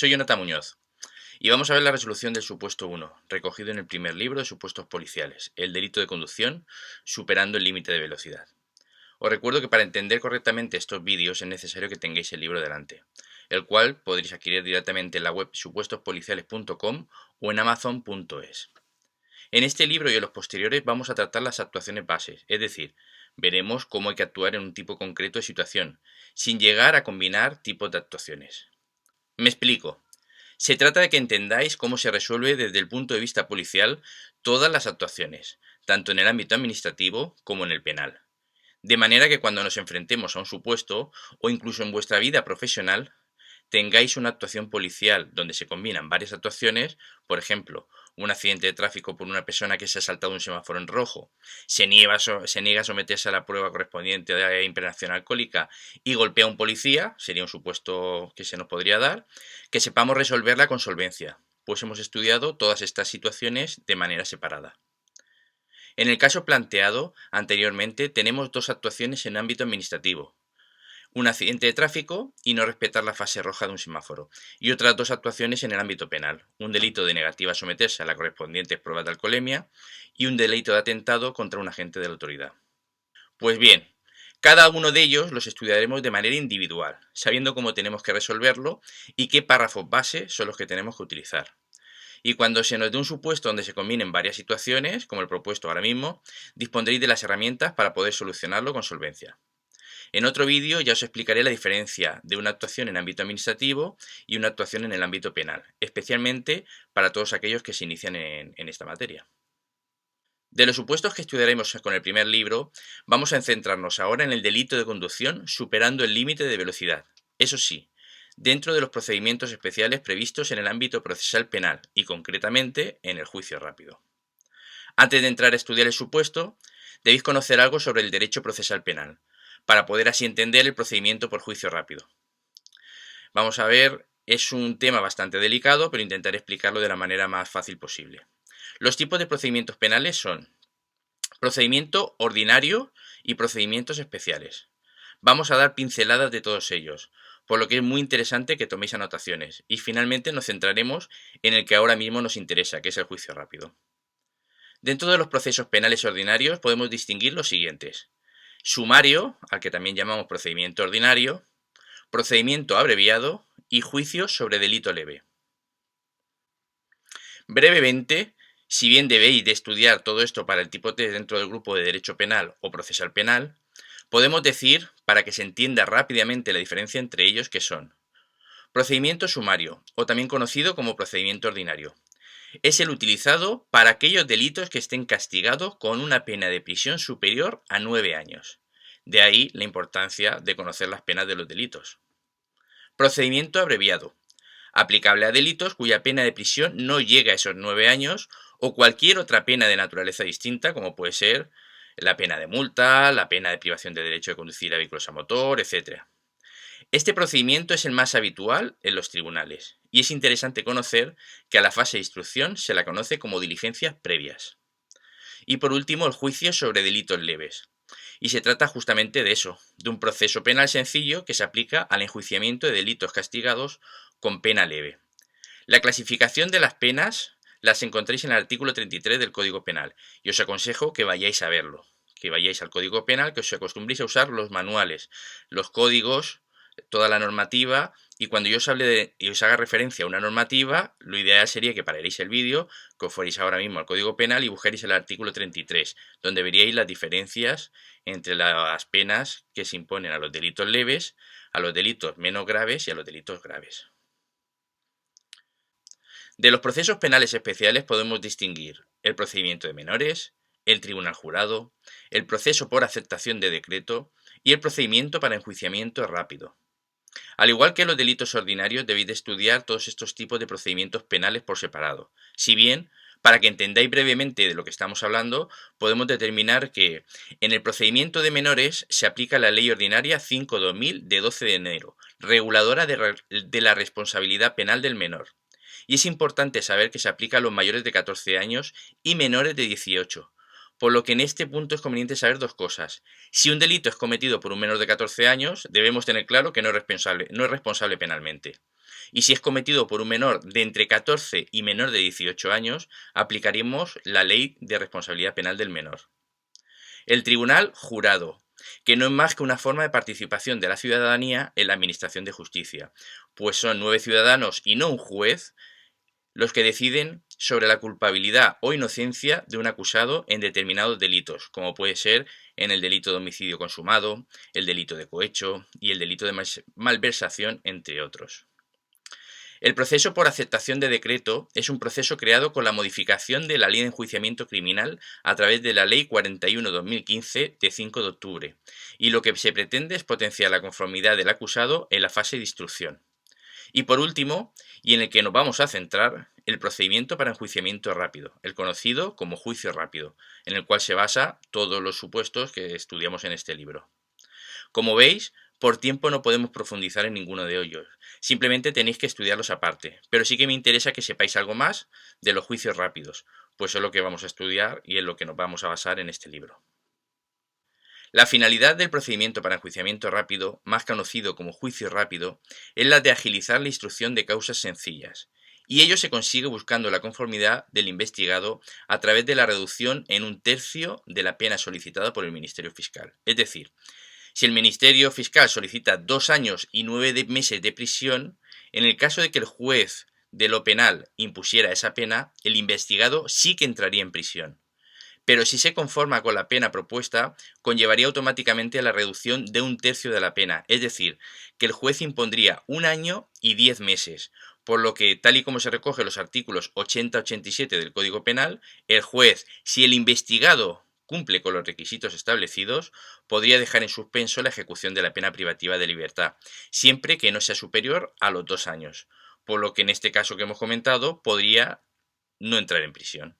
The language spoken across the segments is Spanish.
Soy Jonathan Muñoz y vamos a ver la resolución del supuesto 1, recogido en el primer libro de supuestos policiales, el delito de conducción superando el límite de velocidad. Os recuerdo que para entender correctamente estos vídeos es necesario que tengáis el libro delante, el cual podréis adquirir directamente en la web supuestospoliciales.com o en amazon.es. En este libro y en los posteriores vamos a tratar las actuaciones bases, es decir, veremos cómo hay que actuar en un tipo concreto de situación, sin llegar a combinar tipos de actuaciones. Me explico. Se trata de que entendáis cómo se resuelve desde el punto de vista policial todas las actuaciones, tanto en el ámbito administrativo como en el penal. De manera que cuando nos enfrentemos a un supuesto, o incluso en vuestra vida profesional, tengáis una actuación policial donde se combinan varias actuaciones, por ejemplo, un accidente de tráfico por una persona que se ha saltado un semáforo en rojo, se niega a someterse a la prueba correspondiente de impregnación alcohólica y golpea a un policía, sería un supuesto que se nos podría dar, que sepamos resolverla con solvencia, pues hemos estudiado todas estas situaciones de manera separada. En el caso planteado anteriormente tenemos dos actuaciones en ámbito administrativo, un accidente de tráfico y no respetar la fase roja de un semáforo, y otras dos actuaciones en el ámbito penal, un delito de negativa a someterse a las correspondientes pruebas de alcoholemia y un delito de atentado contra un agente de la autoridad. Pues bien, cada uno de ellos los estudiaremos de manera individual, sabiendo cómo tenemos que resolverlo y qué párrafos base son los que tenemos que utilizar. Y cuando se nos dé un supuesto donde se combinen varias situaciones, como el propuesto ahora mismo, dispondréis de las herramientas para poder solucionarlo con solvencia. En otro vídeo ya os explicaré la diferencia de una actuación en ámbito administrativo y una actuación en el ámbito penal, especialmente para todos aquellos que se inician en esta materia. De los supuestos que estudiaremos con el primer libro, vamos a centrarnos ahora en el delito de conducción superando el límite de velocidad. Eso sí, dentro de los procedimientos especiales previstos en el ámbito procesal penal y concretamente en el juicio rápido. Antes de entrar a estudiar el supuesto, debéis conocer algo sobre el derecho procesal penal, para poder así entender el procedimiento por juicio rápido. Vamos a ver, es un tema bastante delicado, pero intentaré explicarlo de la manera más fácil posible. Los tipos de procedimientos penales son procedimiento ordinario y procedimientos especiales. Vamos a dar pinceladas de todos ellos, por lo que es muy interesante que toméis anotaciones, y finalmente nos centraremos en el que ahora mismo nos interesa, que es el juicio rápido. Dentro de los procesos penales ordinarios podemos distinguir los siguientes: sumario, al que también llamamos procedimiento ordinario, procedimiento abreviado y juicio sobre delito leve. Brevemente, si bien debéis de estudiar todo esto para el tipo T dentro del grupo de derecho penal o procesal penal, podemos decir, para que se entienda rápidamente la diferencia entre ellos, que son procedimiento sumario, o también conocido como procedimiento ordinario. Es el utilizado para aquellos delitos que estén castigados con una pena de prisión superior a 9 años. De ahí la importancia de conocer las penas de los delitos. Procedimiento abreviado. Aplicable a delitos cuya pena de prisión no llega a esos 9 años o cualquier otra pena de naturaleza distinta, como puede ser la pena de multa, la pena de privación de derecho de conducir a vehículos a motor, etc. Este procedimiento es el más habitual en los tribunales y es interesante conocer que a la fase de instrucción se la conoce como diligencias previas. Y por último, el juicio sobre delitos leves. Y se trata justamente de eso, de un proceso penal sencillo que se aplica al enjuiciamiento de delitos castigados con pena leve. La clasificación de las penas las encontréis en el artículo 33 del Código Penal y os aconsejo que vayáis a verlo, que vayáis al Código Penal, que os acostumbréis a usar los manuales, los códigos, toda la normativa, y cuando yo os hable y os haga referencia a una normativa, lo ideal sería que pararéis el vídeo, que os fuerais ahora mismo al Código Penal y buscaréis el artículo 33, donde veríais las diferencias entre las penas que se imponen a los delitos leves, a los delitos menos graves y a los delitos graves. De los procesos penales especiales podemos distinguir el procedimiento de menores, el tribunal jurado, el proceso por aceptación de decreto y el procedimiento para enjuiciamiento rápido. Al igual que los delitos ordinarios, debéis de estudiar todos estos tipos de procedimientos penales por separado. Si bien, para que entendáis brevemente de lo que estamos hablando, podemos determinar que en el procedimiento de menores se aplica la Ley Ordinaria 5/2000 de 12 de enero, reguladora de la responsabilidad penal del menor. Y es importante saber que se aplica a los mayores de 14 años y menores de 18. Por lo que en este punto es conveniente saber dos cosas. Si un delito es cometido por un menor de 14 años, debemos tener claro que no es responsable penalmente. Y si es cometido por un menor de entre 14 y menor de 18 años, aplicaremos la ley de responsabilidad penal del menor. El tribunal jurado, que no es más que una forma de participación de la ciudadanía en la administración de justicia, pues son 9 ciudadanos y no un juez los que deciden sobre la culpabilidad o inocencia de un acusado en determinados delitos, como puede ser en el delito de homicidio consumado, el delito de cohecho y el delito de malversación, entre otros. El proceso por aceptación de decreto es un proceso creado con la modificación de la Ley de Enjuiciamiento Criminal a través de la Ley 41/2015 de 5 de octubre, y lo que se pretende es potenciar la conformidad del acusado en la fase de instrucción. Y por último, y en el que nos vamos a centrar, el procedimiento para enjuiciamiento rápido, el conocido como juicio rápido, en el cual se basa todos los supuestos que estudiamos en este libro. Como veis, por tiempo no podemos profundizar en ninguno de ellos, simplemente tenéis que estudiarlos aparte, pero sí que me interesa que sepáis algo más de los juicios rápidos, pues es lo que vamos a estudiar y en lo que nos vamos a basar en este libro. La finalidad del procedimiento para enjuiciamiento rápido, más conocido como juicio rápido, es la de agilizar la instrucción de causas sencillas, y ello se consigue buscando la conformidad del investigado a través de la reducción en 1/3 de la pena solicitada por el Ministerio Fiscal. Es decir, si el Ministerio Fiscal solicita 2 años y 9 meses de prisión, en el caso de que el juez de lo penal impusiera esa pena, el investigado sí que entraría en prisión. Pero si se conforma con la pena propuesta, conllevaría automáticamente a la reducción de 1/3 de la pena, es decir, que el juez impondría 1 año y 10 meses, por lo que, tal y como se recoge en los artículos 80-87 del Código Penal, el juez, si el investigado cumple con los requisitos establecidos, podría dejar en suspenso la ejecución de la pena privativa de libertad, siempre que no sea superior a los 2 años, por lo que en este caso que hemos comentado, podría no entrar en prisión.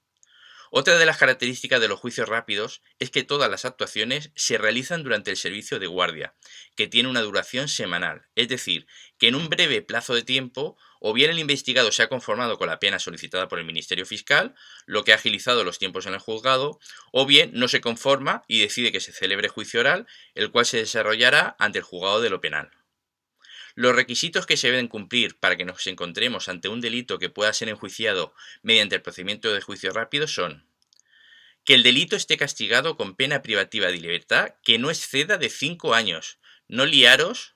Otra de las características de los juicios rápidos es que todas las actuaciones se realizan durante el servicio de guardia, que tiene una duración semanal, es decir, que en un breve plazo de tiempo, o bien el investigado se ha conformado con la pena solicitada por el Ministerio Fiscal, lo que ha agilizado los tiempos en el juzgado, o bien no se conforma y decide que se celebre juicio oral, el cual se desarrollará ante el juzgado de lo penal. Los requisitos que se deben cumplir para que nos encontremos ante un delito que pueda ser enjuiciado mediante el procedimiento de juicio rápido son: que el delito esté castigado con pena privativa de libertad que no exceda de 5 años. No liaros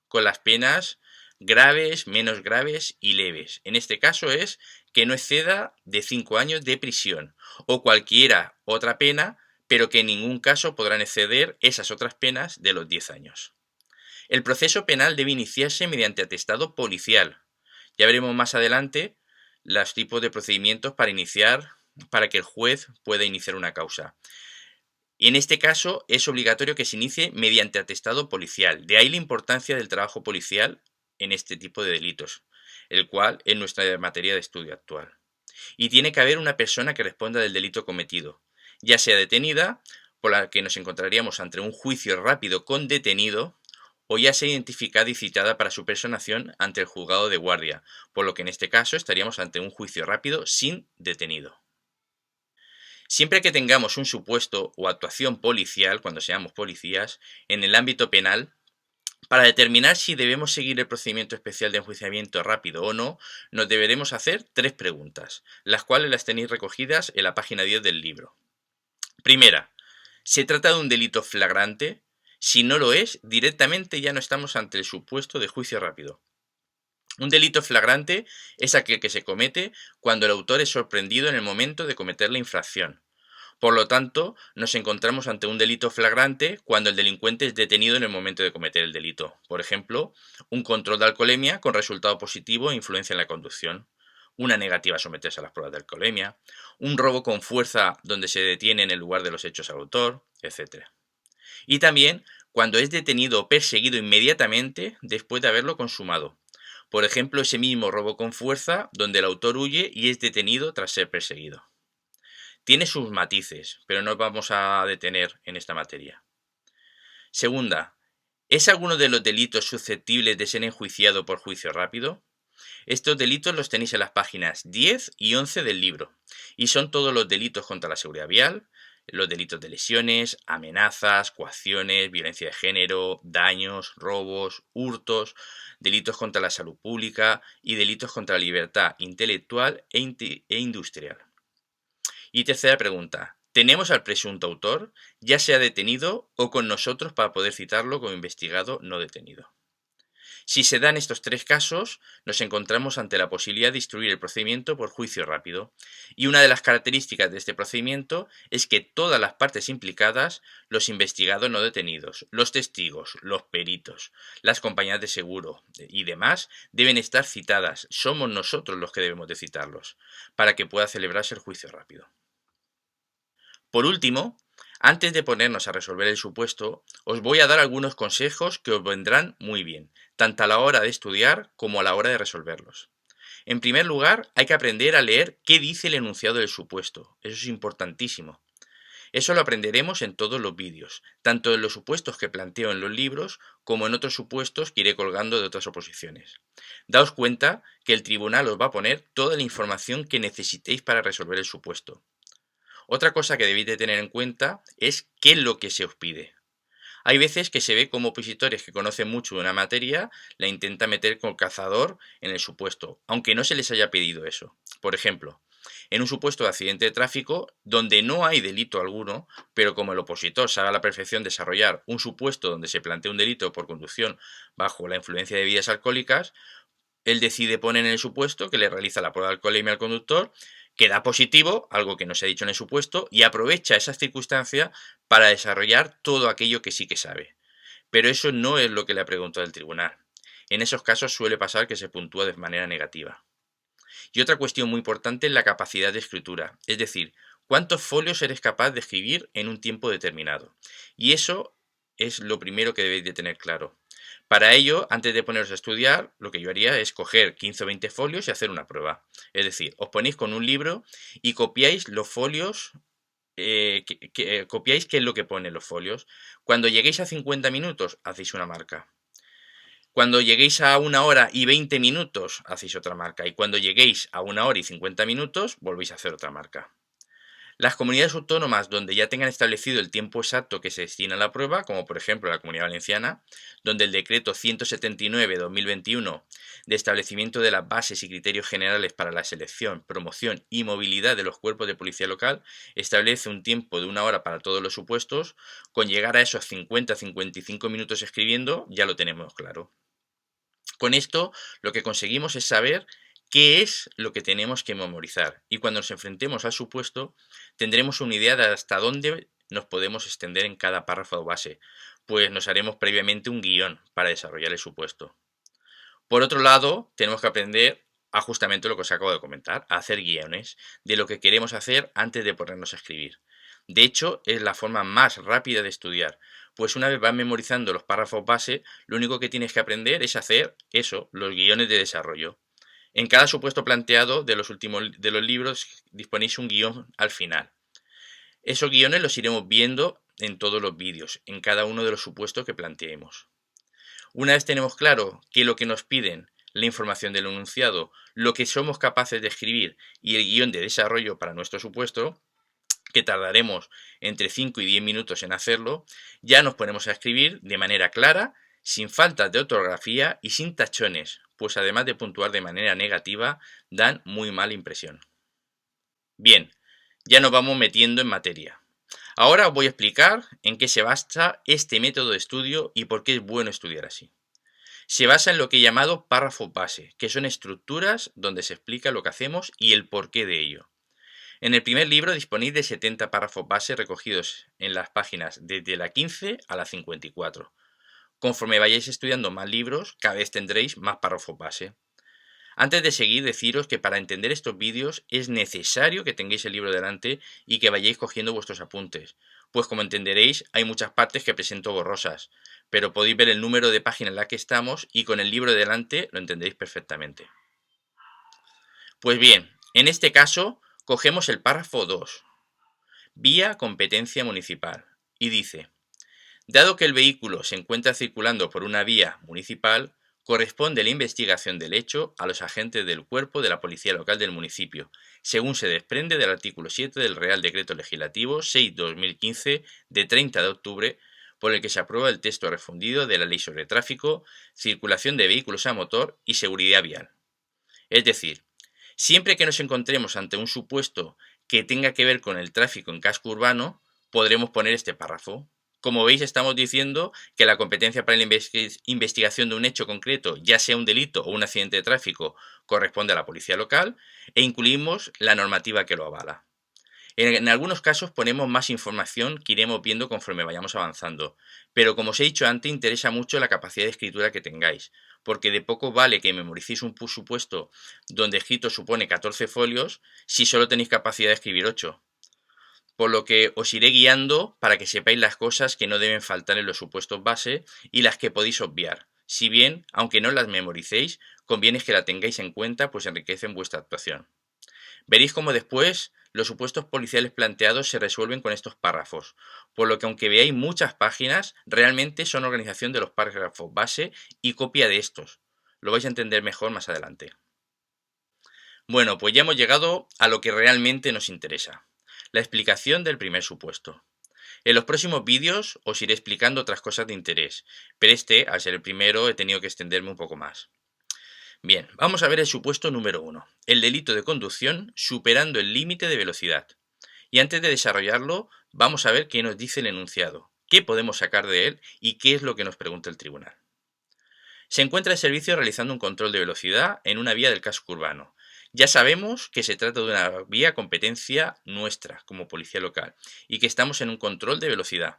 con las penas graves, menos graves y leves. En este caso es que no exceda de 5 años de prisión o cualquiera otra pena, pero que en ningún caso podrán exceder esas otras penas de los 10 años. El proceso penal debe iniciarse mediante atestado policial. Ya veremos más adelante los tipos de procedimientos para que el juez pueda iniciar una causa. Y en este caso es obligatorio que se inicie mediante atestado policial. De ahí la importancia del trabajo policial en este tipo de delitos, el cual es nuestra materia de estudio actual. Y tiene que haber una persona que responda del delito cometido, ya sea detenida, por la que nos encontraríamos ante un juicio rápido con detenido, o ya sea identificada y citada para su personación ante el juzgado de guardia, por lo que en este caso estaríamos ante un juicio rápido sin detenido. Siempre que tengamos un supuesto o actuación policial, cuando seamos policías, en el ámbito penal, para determinar si debemos seguir el procedimiento especial de enjuiciamiento rápido o no, nos deberemos hacer 3 preguntas, las cuales las tenéis recogidas en la página 10 del libro. Primera, ¿se trata de un delito flagrante? Si no lo es, directamente ya no estamos ante el supuesto de juicio rápido. Un delito flagrante es aquel que se comete cuando el autor es sorprendido en el momento de cometer la infracción. Por lo tanto, nos encontramos ante un delito flagrante cuando el delincuente es detenido en el momento de cometer el delito. Por ejemplo, un control de alcoholemia con resultado positivo e influencia en la conducción, una negativa a someterse a las pruebas de alcoholemia, un robo con fuerza donde se detiene en el lugar de los hechos al autor, etc. Y también cuando es detenido o perseguido inmediatamente después de haberlo consumado. Por ejemplo, ese mismo robo con fuerza donde el autor huye y es detenido tras ser perseguido. Tiene sus matices, pero no nos vamos a detener en esta materia. Segunda, ¿es alguno de los delitos susceptibles de ser enjuiciado por juicio rápido? Estos delitos los tenéis en las páginas 10 y 11 del libro, y son todos los delitos contra la seguridad vial, los delitos de lesiones, amenazas, coacciones, violencia de género, daños, robos, hurtos, delitos contra la salud pública y delitos contra la libertad intelectual e industrial. Y tercera pregunta. ¿Tenemos al presunto autor, ya sea detenido o con nosotros para poder citarlo como investigado no detenido? Si se dan estos tres casos, nos encontramos ante la posibilidad de instruir el procedimiento por juicio rápido. Y una de las características de este procedimiento es que todas las partes implicadas, los investigados no detenidos, los testigos, los peritos, las compañías de seguro y demás, deben estar citadas. Somos nosotros los que debemos de citarlos, para que pueda celebrarse el juicio rápido. Por último, antes de ponernos a resolver el supuesto, os voy a dar algunos consejos que os vendrán muy bien, tanto a la hora de estudiar como a la hora de resolverlos. En primer lugar, hay que aprender a leer qué dice el enunciado del supuesto. Eso es importantísimo. Eso lo aprenderemos en todos los vídeos, tanto en los supuestos que planteo en los libros como en otros supuestos que iré colgando de otras oposiciones. Daos cuenta que el tribunal os va a poner toda la información que necesitéis para resolver el supuesto. Otra cosa que debéis de tener en cuenta es qué es lo que se os pide. Hay veces que se ve como opositores que conocen mucho de una materia la intenta meter con cazador en el supuesto, aunque no se les haya pedido eso. Por ejemplo, en un supuesto de accidente de tráfico donde no hay delito alguno, pero como el opositor sabe a la perfección desarrollar un supuesto donde se plantea un delito por conducción bajo la influencia de bebidas alcohólicas, él decide poner en el supuesto que le realiza la prueba de alcoholemia al conductor, que da positivo, algo que no se ha dicho en el supuesto, y aprovecha esa circunstancia para desarrollar todo aquello que sí que sabe. Pero eso no es lo que le ha preguntado el tribunal. En esos casos suele pasar que se puntúa de manera negativa. Y otra cuestión muy importante es la capacidad de escritura, es decir, cuántos folios eres capaz de escribir en un tiempo determinado. Y eso es lo primero que debéis de tener claro. Para ello, antes de poneros a estudiar, lo que yo haría es coger 15 o 20 folios y hacer una prueba. Es decir, os ponéis con un libro y copiáis los folios, copiáis qué es lo que pone los folios. Cuando lleguéis a 50 minutos, hacéis una marca. Cuando lleguéis a 1 hora y 20 minutos, hacéis otra marca. Y cuando lleguéis a 1 hora y 50 minutos, volvéis a hacer otra marca. Las comunidades autónomas donde ya tengan establecido el tiempo exacto que se destina a la prueba, como por ejemplo la Comunidad Valenciana, donde el decreto 179/2021 de establecimiento de las bases y criterios generales para la selección, promoción y movilidad de los cuerpos de policía local, establece un tiempo de 1 hora para todos los supuestos, con llegar a esos 50-55 minutos escribiendo, ya lo tenemos claro. Con esto lo que conseguimos es saber qué es lo que tenemos que memorizar y cuando nos enfrentemos al supuesto tendremos una idea de hasta dónde nos podemos extender en cada párrafo o base, pues nos haremos previamente un guión para desarrollar el supuesto. Por otro lado, tenemos que aprender a justamente lo que os acabo de comentar, a hacer guiones de lo que queremos hacer antes de ponernos a escribir. De hecho, es la forma más rápida de estudiar, pues una vez vas memorizando los párrafos base, lo único que tienes que aprender es hacer eso, los guiones de desarrollo. En cada supuesto planteado de los libros disponéis un guión al final. Esos guiones los iremos viendo en todos los vídeos, en cada uno de los supuestos que planteemos. Una vez tenemos claro que lo que nos piden, la información del enunciado, lo que somos capaces de escribir y el guión de desarrollo para nuestro supuesto, que tardaremos entre 5 y 10 minutos en hacerlo, ya nos ponemos a escribir de manera clara, sin faltas de ortografía y sin tachones, pues además de puntuar de manera negativa, dan muy mala impresión. Bien, ya nos vamos metiendo en materia. Ahora os voy a explicar en qué se basa este método de estudio y por qué es bueno estudiar así. Se basa en lo que he llamado párrafos base, que son estructuras donde se explica lo que hacemos y el porqué de ello. En el primer libro disponéis de 70 párrafos base recogidos en las páginas desde la 15 a la 54. Conforme vayáis estudiando más libros, cada vez tendréis más párrafos base. Antes de seguir, deciros que para entender estos vídeos es necesario que tengáis el libro delante y que vayáis cogiendo vuestros apuntes, pues como entenderéis hay muchas partes que presento borrosas, pero podéis ver el número de página en la que estamos y con el libro delante lo entendéis perfectamente. Pues bien, en este caso cogemos el párrafo 2, vía competencia municipal, y dice: dado que el vehículo se encuentra circulando por una vía municipal, Corresponde la investigación del hecho a los agentes del cuerpo de la policía local del municipio, según se desprende del artículo 7 del Real Decreto Legislativo 6/2015 de 30 de octubre, por el que se aprueba el texto refundido de la Ley sobre Tráfico, Circulación de Vehículos a Motor y Seguridad Vial. Es decir, siempre que nos encontremos ante un supuesto que tenga que ver con el tráfico en casco urbano, podremos poner este párrafo. Como veis, estamos diciendo que la competencia para la investigación de un hecho concreto, ya sea un delito o un accidente de tráfico, corresponde a la policía local e incluimos la normativa que lo avala. En algunos casos ponemos más información que iremos viendo conforme vayamos avanzando, pero como os he dicho antes, interesa mucho la capacidad de escritura que tengáis, porque de poco vale que memoricéis un supuesto donde escrito supone 14 folios si solo tenéis capacidad de escribir 8. Por lo que os iré guiando para que sepáis las cosas que no deben faltar en los supuestos base y las que podéis obviar. Si bien, aunque no las memoricéis, conviene que la tengáis en cuenta, pues enriquecen vuestra actuación. Veréis cómo después los supuestos policiales planteados se resuelven con estos párrafos, por lo que aunque veáis muchas páginas, realmente son organización de los párrafos base y copia de estos. Lo vais a entender mejor más adelante. Bueno, pues ya hemos llegado a lo que realmente nos interesa, la explicación del primer supuesto. En los próximos vídeos os iré explicando otras cosas de interés, pero al ser el primero, he tenido que extenderme un poco más. Bien, vamos a ver el supuesto número 1, el delito de conducción superando el límite de velocidad. Y antes de desarrollarlo, vamos a ver qué nos dice el enunciado, qué podemos sacar de él y qué es lo que nos pregunta el tribunal. Se encuentra el servicio realizando un control de velocidad en una vía del casco urbano. Ya sabemos que se trata de una vía competencia nuestra como policía local y que estamos en un control de velocidad,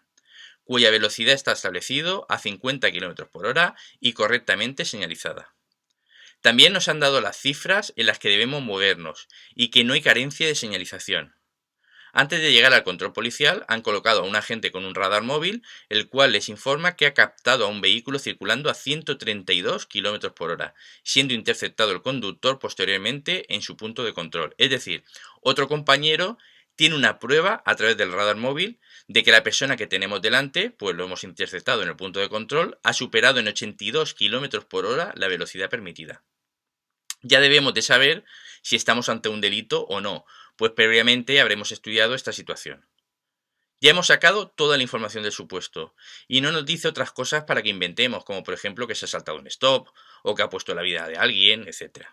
cuya velocidad está establecido a 50 km por hora y correctamente señalizada. También nos han dado las cifras en las que debemos movernos y que no hay carencia de señalización. Antes de llegar al control policial, han colocado a un agente con un radar móvil, el cual les informa que ha captado a un vehículo circulando a 132 km por hora, siendo interceptado el conductor posteriormente en su punto de control. Es decir, otro compañero tiene una prueba a través del radar móvil de que la persona que tenemos delante, pues lo hemos interceptado en el punto de control, ha superado en 82 km por hora la velocidad permitida. Ya debemos de saber si estamos ante un delito o no, pues previamente habremos estudiado esta situación. Ya hemos sacado toda la información del supuesto y no nos dice otras cosas para que inventemos, como por ejemplo que se ha saltado un stop o que ha puesto la vida de alguien, etc.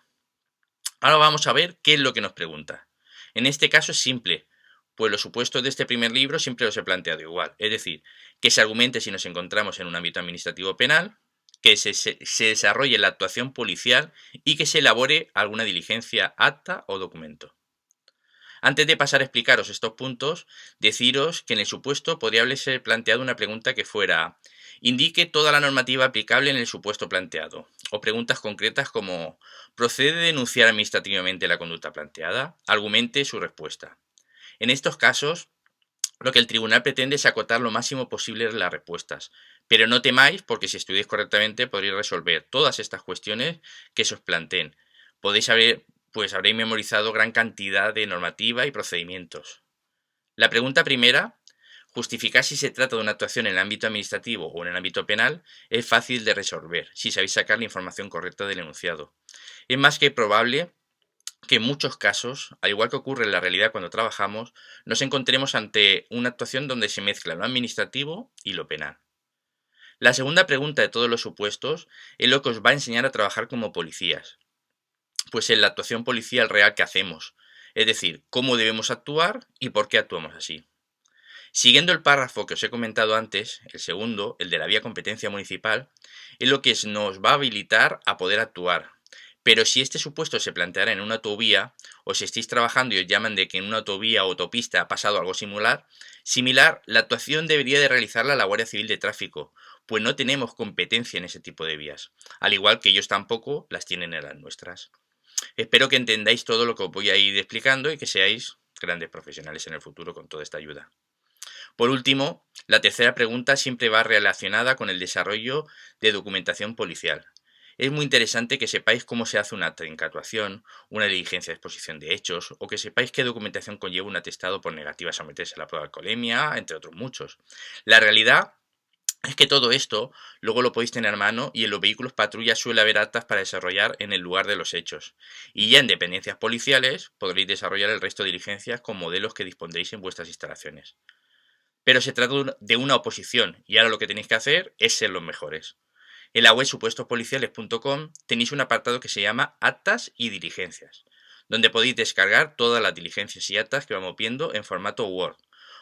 Ahora vamos a ver qué es lo que nos pregunta. En este caso es simple, pues los supuestos de este primer libro siempre los he planteado igual, es decir, que se argumente si nos encontramos en un ámbito administrativo penal, que se desarrolle la actuación policial y que se elabore alguna diligencia, acta o documento. Antes de pasar a explicaros estos puntos, deciros que en el supuesto podría haberse planteado una pregunta que fuera: indique toda la normativa aplicable en el supuesto planteado. O preguntas concretas como: ¿procede denunciar administrativamente la conducta planteada? Argumente su respuesta. En estos casos, lo que el tribunal pretende es acotar lo máximo posible las respuestas. Pero no temáis, porque si estudiáis correctamente podréis resolver todas estas cuestiones que se os planteen. Habréis memorizado gran cantidad de normativa y procedimientos. La pregunta primera, justificar si se trata de una actuación en el ámbito administrativo o en el ámbito penal, es fácil de resolver, si sabéis sacar la información correcta del enunciado. Es más que probable que en muchos casos, al igual que ocurre en la realidad cuando trabajamos, nos encontremos ante una actuación donde se mezcla lo administrativo y lo penal. La segunda pregunta de todos los supuestos es lo que os va a enseñar a trabajar como policías, pues en la actuación policial real que hacemos, es decir, cómo debemos actuar y por qué actuamos así. Siguiendo el párrafo que os he comentado antes, el segundo, el de la vía competencia municipal, es lo que nos va a habilitar a poder actuar. Pero si este supuesto se planteara en una autovía, o si estáis trabajando y os llaman de que en una autovía o autopista ha pasado algo similar, la actuación debería de realizarla la Guardia Civil de Tráfico, pues no tenemos competencia en ese tipo de vías, al igual que ellos tampoco las tienen en las nuestras. Espero que entendáis todo lo que os voy a ir explicando y que seáis grandes profesionales en el futuro con toda esta ayuda. Por último, la tercera pregunta siempre va relacionada con el desarrollo de documentación policial. Es muy interesante que sepáis cómo se hace una acta de incautación, una diligencia de exposición de hechos, o que sepáis qué documentación conlleva un atestado por negativa a someterse a la prueba de alcoholemia, entre otros muchos. La realidad es que todo esto luego lo podéis tener a mano y en los vehículos patrulla suele haber actas para desarrollar en el lugar de los hechos. Y ya en dependencias policiales podréis desarrollar el resto de diligencias con modelos que dispondréis en vuestras instalaciones. Pero se trata de una oposición y ahora lo que tenéis que hacer es ser los mejores. En la web supuestospoliciales.com tenéis un apartado que se llama Actas y Diligencias, donde podéis descargar todas las diligencias y actas que vamos viendo en formato Word,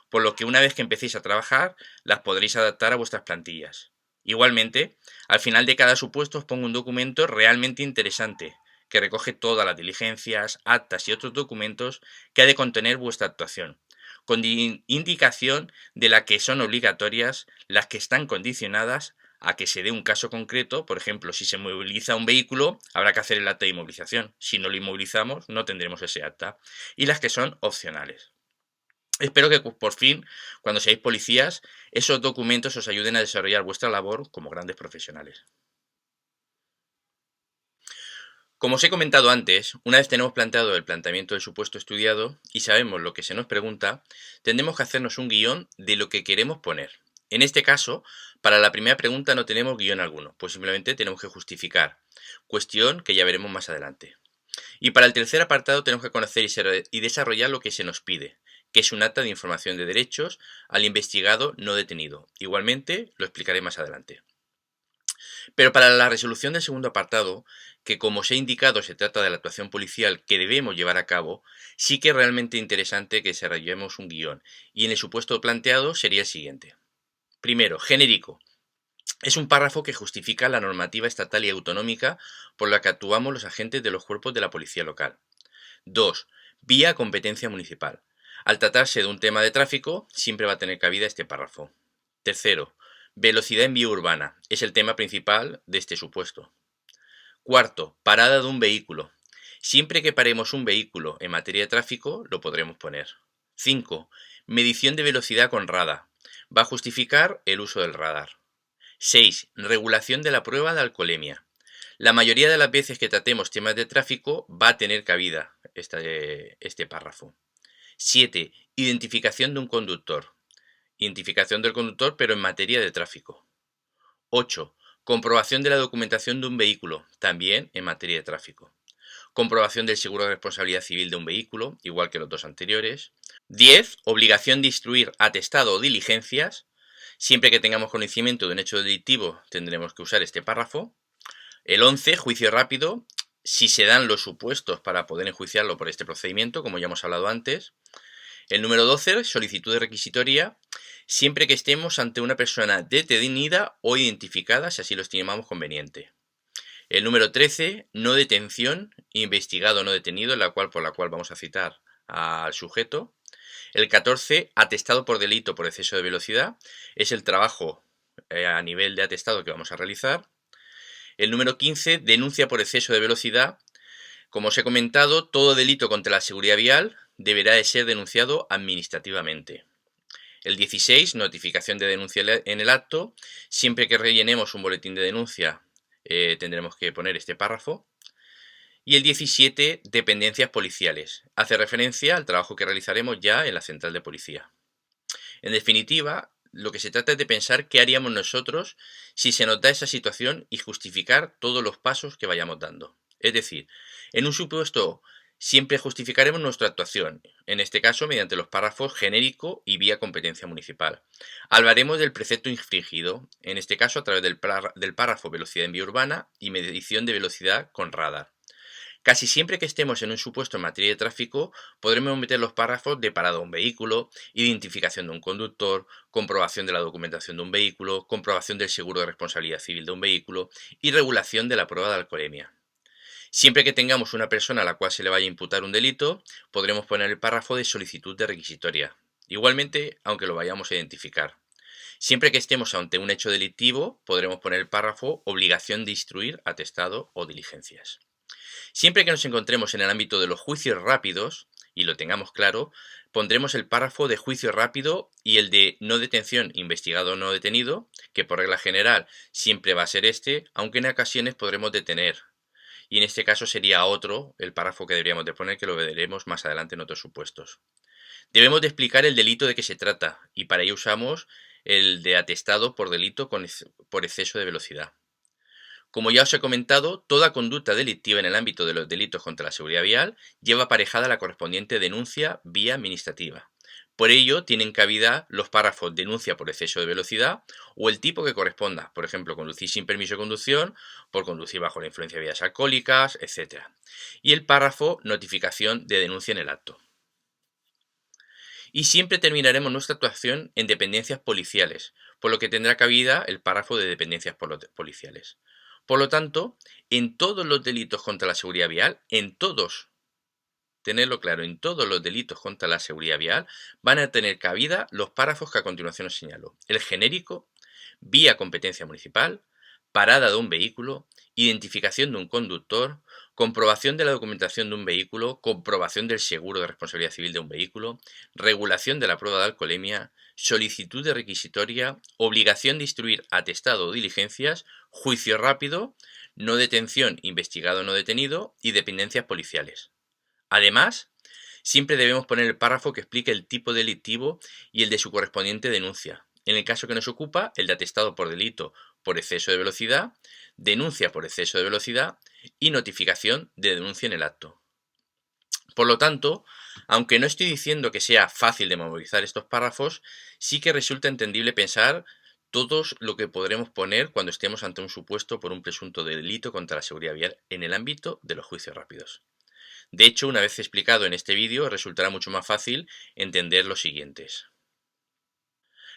por lo que una vez que empecéis a trabajar las podréis adaptar a vuestras plantillas. Igualmente, al final de cada supuesto os pongo un documento realmente interesante, que recoge todas las diligencias, actas y otros documentos que ha de contener vuestra actuación, con indicación de las que son obligatorias, las que están condicionadas a que se dé un caso concreto. Por ejemplo, si se moviliza un vehículo, habrá que hacer el acta de inmovilización. Si no lo inmovilizamos, no tendremos ese acta. Y las que son opcionales. Espero que por fin, cuando seáis policías, esos documentos os ayuden a desarrollar vuestra labor como grandes profesionales. Como os he comentado antes, una vez tenemos planteado el planteamiento del supuesto estudiado y sabemos lo que se nos pregunta, tendremos que hacernos un guión de lo que queremos poner. En este caso, para la primera pregunta no tenemos guión alguno, pues simplemente tenemos que justificar, cuestión que ya veremos más adelante. Y para el tercer apartado tenemos que conocer y desarrollar lo que se nos pide, que es un acta de información de derechos al investigado no detenido. Igualmente, lo explicaré más adelante. Pero para la resolución del segundo apartado, que como os he indicado se trata de la actuación policial que debemos llevar a cabo, sí que es realmente interesante que desarrollemos un guión, y en el supuesto planteado sería el siguiente. Primero, genérico. Es un párrafo que justifica la normativa estatal y autonómica por la que actuamos los agentes de los cuerpos de la policía local. 2. Vía competencia municipal. Al tratarse de un tema de tráfico, siempre va a tener cabida este párrafo. Tercero, velocidad en vía urbana. Es el tema principal de este supuesto. Cuarto, parada de un vehículo. Siempre que paremos un vehículo en materia de tráfico, lo podremos poner. 5. Medición de velocidad con radar. Va a justificar el uso del radar. 6. Regulación de la prueba de alcoholemia. La mayoría de las veces que tratemos temas de tráfico va a tener cabida este párrafo. 7. Identificación de un conductor. Identificación del conductor, pero en materia de tráfico. 8. Comprobación de la documentación de un vehículo, también en materia de tráfico. Comprobación del seguro de responsabilidad civil de un vehículo, igual que los dos anteriores. 10. Obligación de instruir atestado o diligencias. Siempre que tengamos conocimiento de un hecho delictivo, tendremos que usar este párrafo. El 11. Juicio rápido. Si se dan los supuestos para poder enjuiciarlo por este procedimiento, como ya hemos hablado antes. El número 12, solicitud de requisitoria, siempre que estemos ante una persona detenida o identificada, si así lo estimamos conveniente. El número 13, no detención, investigado o no detenido, por la cual vamos a citar al sujeto. El 14, atestado por delito por exceso de velocidad, es el trabajo a nivel de atestado que vamos a realizar. El número 15, denuncia por exceso de velocidad. Como os he comentado, todo delito contra la seguridad vial deberá de ser denunciado administrativamente. El 16, notificación de denuncia en el acto. Siempre que rellenemos un boletín de denuncia, tendremos que poner este párrafo. Y el 17, dependencias policiales. Hace referencia al trabajo que realizaremos ya en la central de policía. En definitiva, lo que se trata es de pensar qué haríamos nosotros si se nos da esa situación y justificar todos los pasos que vayamos dando. Es decir, en un supuesto siempre justificaremos nuestra actuación, en este caso mediante los párrafos genérico y vía competencia municipal. Hablaremos del precepto infringido, en este caso a través del párrafo velocidad en vía urbana y medición de velocidad con radar. Casi siempre que estemos en un supuesto en materia de tráfico, podremos meter los párrafos de parado a un vehículo, identificación de un conductor, comprobación de la documentación de un vehículo, comprobación del seguro de responsabilidad civil de un vehículo y regulación de la prueba de alcoholemia. Siempre que tengamos una persona a la cual se le vaya a imputar un delito, podremos poner el párrafo de solicitud de requisitoria. Igualmente, aunque lo vayamos a identificar. Siempre que estemos ante un hecho delictivo, podremos poner el párrafo obligación de instruir atestado o diligencias. Siempre que nos encontremos en el ámbito de los juicios rápidos, y lo tengamos claro, pondremos el párrafo de juicio rápido y el de no detención, investigado o no detenido, que por regla general siempre va a ser este, aunque en ocasiones podremos detener. Y en este caso sería otro el párrafo que deberíamos de poner, que lo veremos más adelante en otros supuestos. Debemos de explicar el delito de que se trata, y para ello usamos el de atestado por delito por exceso de velocidad. Como ya os he comentado, toda conducta delictiva en el ámbito de los delitos contra la seguridad vial lleva aparejada la correspondiente denuncia vía administrativa. Por ello, tienen cabida los párrafos denuncia por exceso de velocidad o el tipo que corresponda, por ejemplo, conducir sin permiso de conducción, por conducir bajo la influencia de bebidas alcohólicas, etc. Y el párrafo notificación de denuncia en el acto. Y siempre terminaremos nuestra actuación en dependencias policiales, por lo que tendrá cabida el párrafo de dependencias policiales. Por lo tanto, en todos los delitos contra la seguridad vial, en todos, tenerlo claro, en todos los delitos contra la seguridad vial, van a tener cabida los párrafos que a continuación os señalo. El genérico, vía competencia municipal, parada de un vehículo, identificación de un conductor, comprobación de la documentación de un vehículo, comprobación del seguro de responsabilidad civil de un vehículo, regulación de la prueba de alcoholemia, solicitud de requisitoria, obligación de instruir atestado o diligencias, juicio rápido, no detención, investigado o no detenido y dependencias policiales. Además, siempre debemos poner el párrafo que explique el tipo delictivo y el de su correspondiente denuncia. En el caso que nos ocupa, el de atestado por delito por exceso de velocidad, denuncia por exceso de velocidad y notificación de denuncia en el acto. Por lo tanto, aunque no estoy diciendo que sea fácil de memorizar estos párrafos, sí que resulta entendible pensar todos lo que podremos poner cuando estemos ante un supuesto por un presunto delito contra la seguridad vial en el ámbito de los juicios rápidos. De hecho, una vez explicado en este vídeo, resultará mucho más fácil entender los siguientes.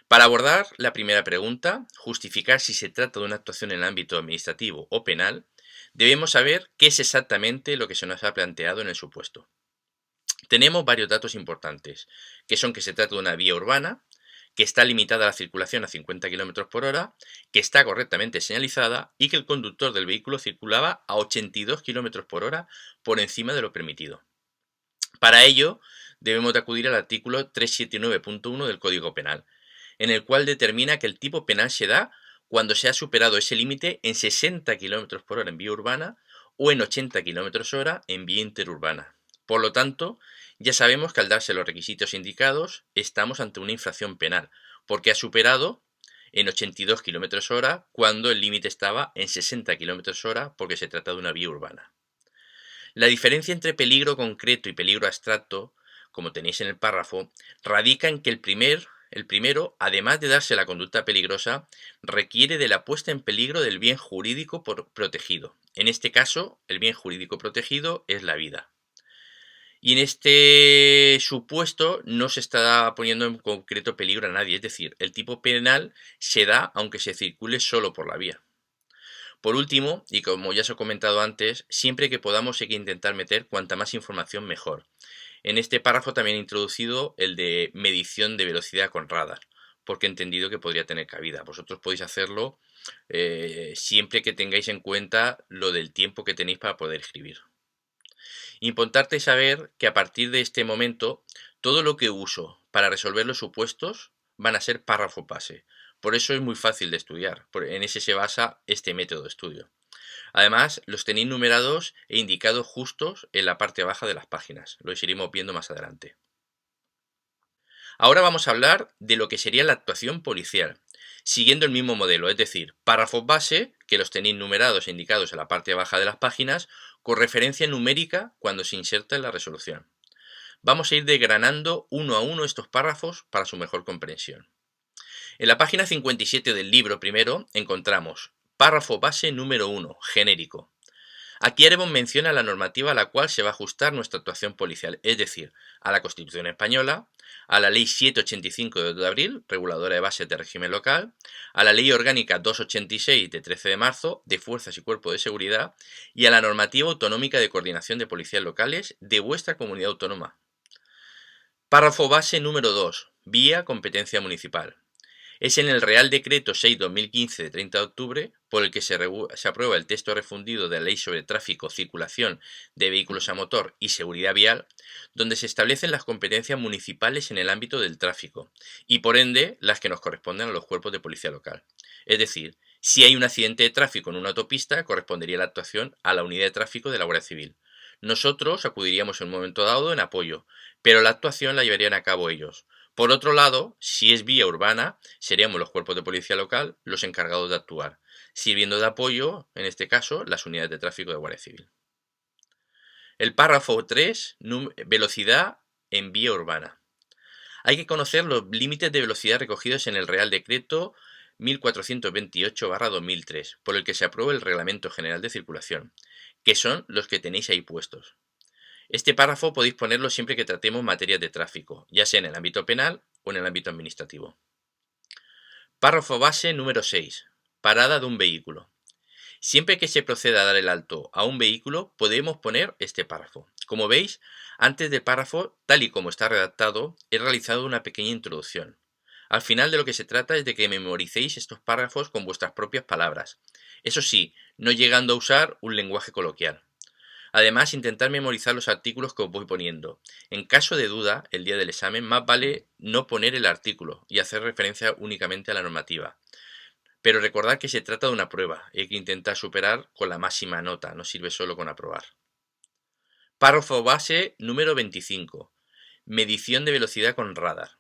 Para abordar la primera pregunta, justificar si se trata de una actuación en el ámbito administrativo o penal, debemos saber qué es exactamente lo que se nos ha planteado en el supuesto. Tenemos varios datos importantes, que son que se trata de una vía urbana, que está limitada la circulación a 50 km por hora, que está correctamente señalizada y que el conductor del vehículo circulaba a 82 km por hora por encima de lo permitido. Para ello, debemos de acudir al artículo 379.1 del Código Penal, en el cual determina que el tipo penal se da cuando se ha superado ese límite en 60 km por hora en vía urbana o en 80 km hora en vía interurbana. Por lo tanto, ya sabemos que al darse los requisitos indicados, estamos ante una infracción penal, porque ha superado en 82 km hora cuando el límite estaba en 60 km hora porque se trata de una vía urbana. La diferencia entre peligro concreto y peligro abstracto, como tenéis en el párrafo, radica en que el primero, además de darse la conducta peligrosa, requiere de la puesta en peligro del bien jurídico protegido. En este caso, el bien jurídico protegido es la vida. Y en este supuesto no se está poniendo en concreto peligro a nadie, es decir, el tipo penal se da aunque se circule solo por la vía. Por último, y como ya os he comentado antes, siempre que podamos hay que intentar meter cuanta más información mejor. En este párrafo también he introducido el de medición de velocidad con radar, porque he entendido que podría tener cabida. Vosotros podéis hacerlo siempre que tengáis en cuenta lo del tiempo que tenéis para poder escribir. Importante saber que a partir de este momento, todo lo que uso para resolver los supuestos van a ser párrafo base. Por eso es muy fácil de estudiar, en ese se basa este método de estudio. Además, los tenéis numerados e indicados justos en la parte baja de las páginas. Lo iremos viendo más adelante. Ahora vamos a hablar de lo que sería la actuación policial, siguiendo el mismo modelo, es decir, párrafos base, que los tenéis numerados e indicados en la parte baja de las páginas, con referencia numérica cuando se inserta en la resolución. Vamos a ir desgranando uno a uno estos párrafos para su mejor comprensión. En la página 57 del libro primero encontramos párrafo base número 1, genérico. Aquí haremos mención a la normativa a la cual se va a ajustar nuestra actuación policial, es decir, a la Constitución española, a la Ley 785 de 2 de abril, reguladora de bases de régimen local, a la Ley Orgánica 286 de 13 de marzo de Fuerzas y Cuerpos de Seguridad y a la normativa autonómica de coordinación de policías locales de vuestra comunidad autónoma. Párrafo base número 2, vía competencia municipal. Es en el Real Decreto 6/2015 de 30 de octubre por el que se aprueba el texto refundido de la Ley sobre Tráfico, Circulación de Vehículos a Motor y Seguridad Vial, donde se establecen las competencias municipales en el ámbito del tráfico y por ende las que nos corresponden a los cuerpos de policía local. Es decir, si hay un accidente de tráfico en una autopista, correspondería la actuación a la unidad de tráfico de la Guardia Civil. Nosotros acudiríamos en un momento dado en apoyo, pero la actuación la llevarían a cabo ellos, Por otro lado, si es vía urbana, seríamos los cuerpos de policía local los encargados de actuar, sirviendo de apoyo, en este caso, las unidades de tráfico de Guardia Civil. El párrafo 3, velocidad en vía urbana. Hay que conocer los límites de velocidad recogidos en el Real Decreto 1428/2003, por el que se aprueba el Reglamento General de Circulación, que son los que tenéis ahí puestos. Este párrafo podéis ponerlo siempre que tratemos materias de tráfico, ya sea en el ámbito penal o en el ámbito administrativo. Párrafo base número 6. Parada de un vehículo. Siempre que se proceda a dar el alto a un vehículo, podemos poner este párrafo. Como veis, antes del párrafo, tal y como está redactado, he realizado una pequeña introducción. Al final de lo que se trata es de que memoricéis estos párrafos con vuestras propias palabras. Eso sí, no llegando a usar un lenguaje coloquial. Además, intentar memorizar los artículos que os voy poniendo. En caso de duda, el día del examen, más vale no poner el artículo y hacer referencia únicamente a la normativa. Pero recordad que se trata de una prueba y hay que intentar superar con la máxima nota, no sirve solo con aprobar. Párrafo base número 25. Medición de velocidad con radar.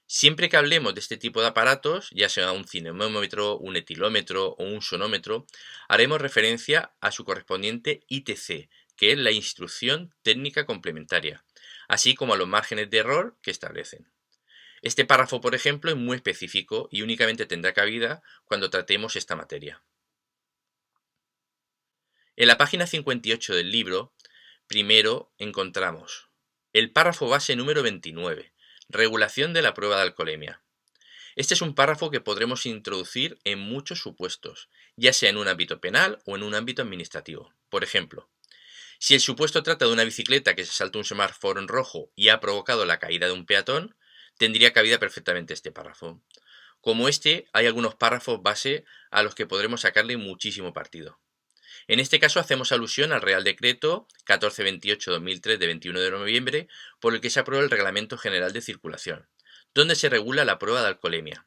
Siempre que hablemos de este tipo de aparatos, ya sea un cinemómetro, un etilómetro o un sonómetro, haremos referencia a su correspondiente ITC, que es la Instrucción Técnica Complementaria, así como a los márgenes de error que establecen. Este párrafo, por ejemplo, es muy específico y únicamente tendrá cabida cuando tratemos esta materia. En la página 58 del libro, primero encontramos el párrafo base número 29, regulación de la prueba de alcoholemia. Este es un párrafo que podremos introducir en muchos supuestos, ya sea en un ámbito penal o en un ámbito administrativo. Por ejemplo, si el supuesto trata de una bicicleta que se salta un semáforo en rojo y ha provocado la caída de un peatón, tendría cabida perfectamente este párrafo. Como este, hay algunos párrafos base a los que podremos sacarle muchísimo partido. En este caso hacemos alusión al Real Decreto 1428/2003 de 21 de noviembre, por el que se aprueba el Reglamento General de Circulación, donde se regula la prueba de alcoholemia.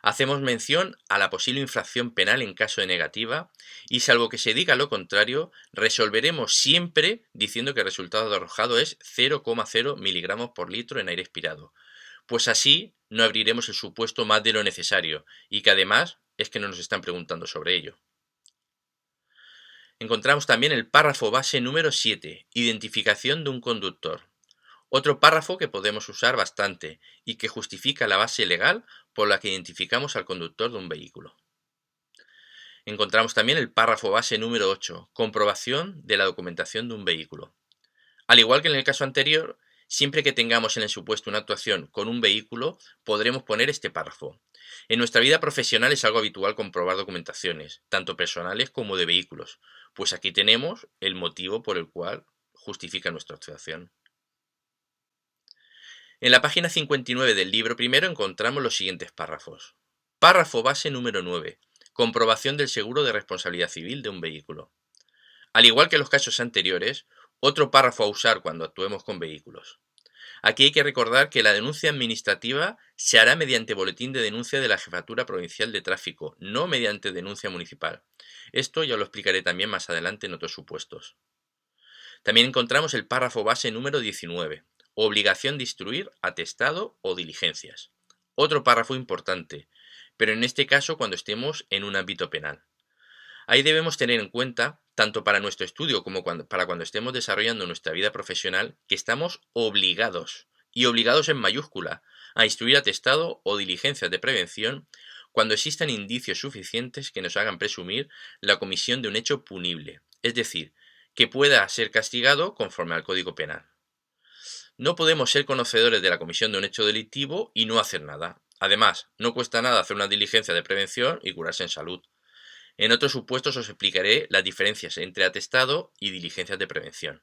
Hacemos mención a la posible infracción penal en caso de negativa y, salvo que se diga lo contrario, resolveremos siempre diciendo que el resultado arrojado es 0,0 miligramos por litro en aire expirado, pues así no abriremos el supuesto más de lo necesario y que además es que no nos están preguntando sobre ello. Encontramos también el párrafo base número 7, identificación de un conductor. Otro párrafo que podemos usar bastante y que justifica la base legal por la que identificamos al conductor de un vehículo. Encontramos también el párrafo base número 8, comprobación de la documentación de un vehículo. Al igual que en el caso anterior, siempre que tengamos en el supuesto una actuación con un vehículo, podremos poner este párrafo. En nuestra vida profesional es algo habitual comprobar documentaciones, tanto personales como de vehículos, pues aquí tenemos el motivo por el cual justifica nuestra actuación. En la página 59 del libro primero encontramos los siguientes párrafos. Párrafo base número 9. Comprobación del seguro de responsabilidad civil de un vehículo. Al igual que en los casos anteriores, otro párrafo a usar cuando actuemos con vehículos. Aquí hay que recordar que la denuncia administrativa se hará mediante boletín de denuncia de la Jefatura Provincial de Tráfico, no mediante denuncia municipal. Esto ya lo explicaré también más adelante en otros supuestos. También encontramos el párrafo base número 19, obligación de instruir atestado o diligencias. Otro párrafo importante, pero en este caso cuando estemos en un ámbito penal. Ahí debemos tener en cuenta, tanto para nuestro estudio como para cuando estemos desarrollando nuestra vida profesional, que estamos obligados, y obligados en mayúscula, a instruir atestado o diligencias de prevención cuando existan indicios suficientes que nos hagan presumir la comisión de un hecho punible, es decir, que pueda ser castigado conforme al Código Penal. No podemos ser conocedores de la comisión de un hecho delictivo y no hacer nada. Además, no cuesta nada hacer una diligencia de prevención y curarse en salud. En otros supuestos os explicaré las diferencias entre atestado y diligencias de prevención.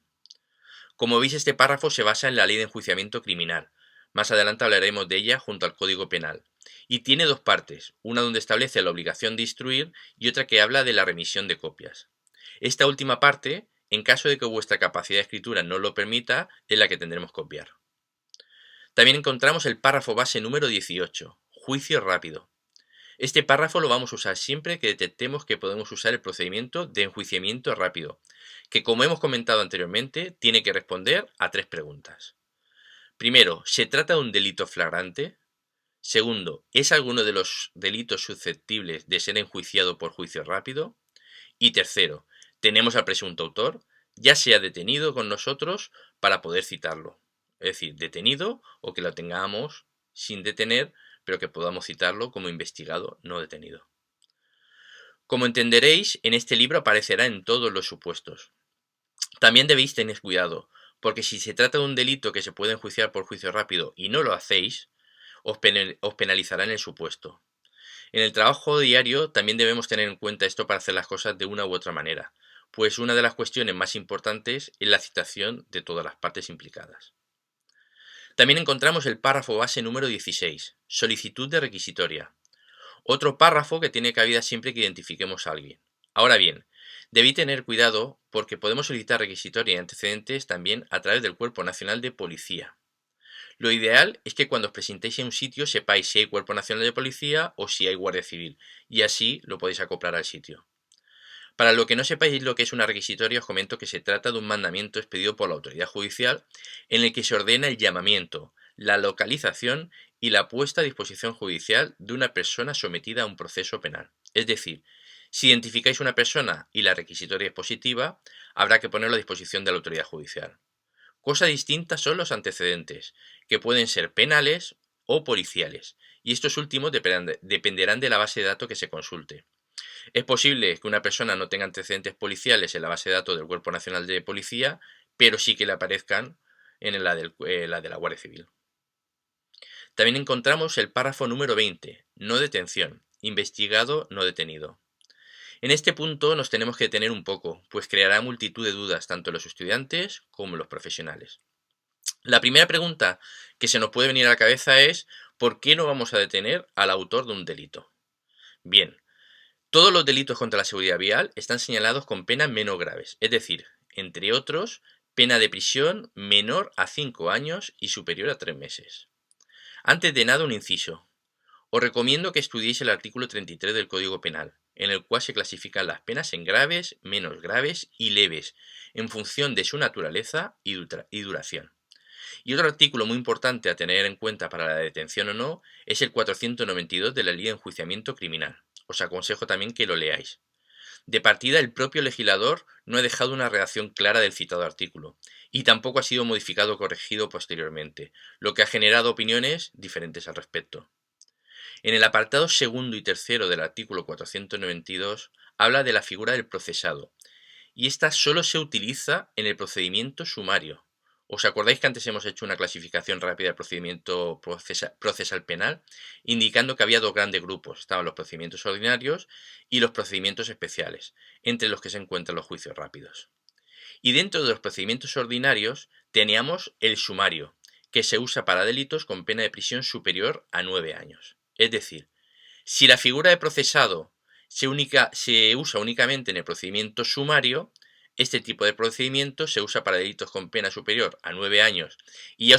Como veis, este párrafo se basa en la Ley de Enjuiciamiento Criminal. Más adelante hablaremos de ella junto al Código Penal. Y tiene dos partes, una donde establece la obligación de instruir y otra que habla de la remisión de copias. Esta última parte, en caso de que vuestra capacidad de escritura no lo permita, es la que tendremos que obviar. También encontramos el párrafo base número 18, juicio rápido. Este párrafo lo vamos a usar siempre que detectemos que podemos usar el procedimiento de enjuiciamiento rápido, que como hemos comentado anteriormente, tiene que responder a tres preguntas. Primero, ¿se trata de un delito flagrante? Segundo, ¿es alguno de los delitos susceptibles de ser enjuiciado por juicio rápido? Y tercero, ¿tenemos al presunto autor, ya sea detenido con nosotros para poder citarlo? Es decir, detenido o que lo tengamos sin detener, pero que podamos citarlo como investigado no detenido. Como entenderéis, en este libro aparecerá en todos los supuestos. También debéis tener cuidado, porque si se trata de un delito que se puede enjuiciar por juicio rápido y no lo hacéis, os penalizará en el supuesto. En el trabajo diario también debemos tener en cuenta esto para hacer las cosas de una u otra manera, pues una de las cuestiones más importantes es la citación de todas las partes implicadas. También encontramos el párrafo base número 16, solicitud de requisitoria. Otro párrafo que tiene cabida siempre que identifiquemos a alguien. Ahora bien, debí tener cuidado porque podemos solicitar requisitoria y antecedentes también a través del Cuerpo Nacional de Policía. Lo ideal es que cuando os presentéis en un sitio sepáis si hay Cuerpo Nacional de Policía o si hay Guardia Civil, y así lo podéis acoplar al sitio. Para lo que no sepáis lo que es una requisitoria, os comento que se trata de un mandamiento expedido por la autoridad judicial en el que se ordena el llamamiento, la localización y la puesta a disposición judicial de una persona sometida a un proceso penal. Es decir, si identificáis una persona y la requisitoria es positiva, habrá que ponerlo a disposición de la autoridad judicial. Cosa distinta son los antecedentes, que pueden ser penales o policiales, y estos últimos dependerán de la base de datos que se consulte. Es posible que una persona no tenga antecedentes policiales en la base de datos del Cuerpo Nacional de Policía, pero sí que le aparezcan en la de la Guardia Civil. También encontramos el párrafo número 20, no detención, investigado no detenido. En este punto nos tenemos que detener un poco, pues creará multitud de dudas tanto en los estudiantes como en los profesionales. La primera pregunta que se nos puede venir a la cabeza es ¿por qué no vamos a detener al autor de un delito? Bien, todos los delitos contra la seguridad vial están señalados con penas menos graves, es decir, entre otros, pena de prisión menor a 5 años y superior a 3 meses. Antes de nada, un inciso. Os recomiendo que estudiéis el artículo 33 del Código Penal, en el cual se clasifican las penas en graves, menos graves y leves, en función de su naturaleza y duración. Y otro artículo muy importante a tener en cuenta para la detención o no es el 492 de la Ley de Enjuiciamiento Criminal. Os aconsejo también que lo leáis. De partida, el propio legislador no ha dejado una redacción clara del citado artículo, y tampoco ha sido modificado o corregido posteriormente, lo que ha generado opiniones diferentes al respecto. En el apartado segundo y tercero del artículo 492 habla de la figura del procesado, y esta solo se utiliza en el procedimiento sumario. ¿Os acordáis que antes hemos hecho una clasificación rápida del procedimiento procesal penal, indicando que había dos grandes grupos? Estaban los procedimientos ordinarios y los procedimientos especiales, entre los que se encuentran los juicios rápidos. Y dentro de los procedimientos ordinarios teníamos el sumario, que se usa para delitos con pena de prisión superior a 9 años. Es decir, si la figura de procesado se usa únicamente en el procedimiento sumario, este tipo de procedimiento se usa para delitos con pena superior a 9 años. Y ya